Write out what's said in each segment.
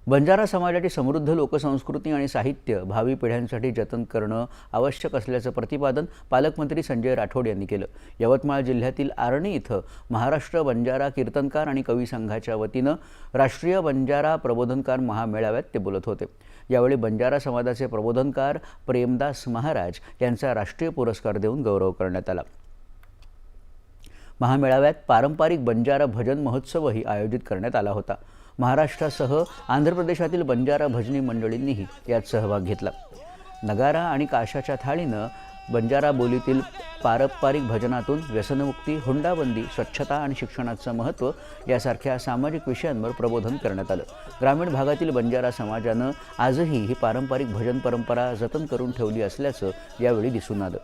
बंजारा समाजाची समृद्ध लोकसंस्कृती आणि साहित्य भावी पिढ्यांसाठी जतन करणं आवश्यक असल्याचं प्रतिपादन पालकमंत्री संजय राठोड यांनी केलं। यवतमाळ जिल्ह्यातील आर्णी इथं महाराष्ट्र बंजारा कीर्तनकार आणि कवी संघाच्या वतीनं राष्ट्रीय बंजारा प्रबोधनकार महामेळाव्यात ते बोलत होते। यावेळी बंजारा समाजाचे प्रबोधनकार प्रेमदास महाराज यांचा राष्ट्रीय पुरस्कार देऊन गौरव करण्यात आला। महामेळाव्यात पारंपरिक बंजारा भजन महोत्सवही आयोजित करण्यात आला होता। महाराष्ट्रासह आंध्र प्रदेशातील बंजारा भजनी मंडळींनीही यात सहभाग घेतला। नगारा आणि काशाच्या थाळीनं बंजारा बोलीतील पारंपरिक भजनातून व्यसनमुक्ती, हुंडाबंदी, स्वच्छता आणि शिक्षणाचं महत्त्व यासारख्या सामाजिक विषयांवर प्रबोधन करण्यात आलं। ग्रामीण भागातील बंजारा समाजानं आजही ही पारंपरिक भजन परंपरा जतन करून ठेवली असल्याचं यावेळी दिसून आलं।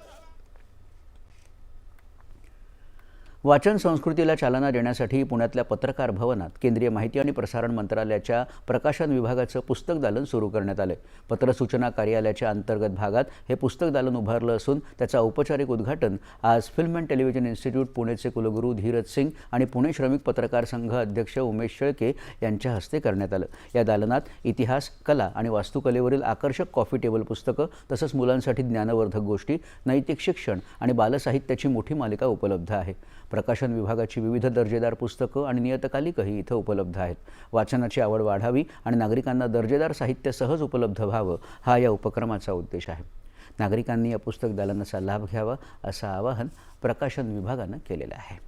वाचन संस्कृतीला चालना देण्यासाठी पुण्यातल्या पत्रकार भवनात केंद्रीय माहिती आणि प्रसारण मंत्रालयाच्या प्रकाशन विभागाचं पुस्तक दालन सुरू करण्यात आलं। पत्र सूचना कार्यालयाच्या अंतर्गत भागात हे पुस्तक दालन उभारलं असून त्याचं औपचारिक उद्घाटन आज फिल्म अँड टेलिव्हिजन इन्स्टिट्यूट पुणेचे कुलगुरू धीरज सिंग आणि पुणे श्रमिक पत्रकार संघ अध्यक्ष उमेश शेळके यांच्या हस्ते करण्यात आलं। या दालनात इतिहास, कला आणि वास्तुकलेवरील आकर्षक कॉफी टेबल पुस्तकं तसंच मुलांसाठी ज्ञानवर्धक गोष्टी, नैतिक शिक्षण आणि बालसाहित्याची मोठी मालिका उपलब्ध आहे। प्रकाशन विभागाची विविध दर्जेदार पुस्तकं आणि नियतकालिकही इथं उपलब्ध आहेत। वाचनाची आवड वाढावी आणि नागरिकांना दर्जेदार साहित्य सहज उपलब्ध व्हावं हा या उपक्रमाचा उद्देश आहे। नागरिकांनी या पुस्तक दालनाचा लाभ घ्यावा असं आवाहन प्रकाशन विभागानं केलेलं आहे।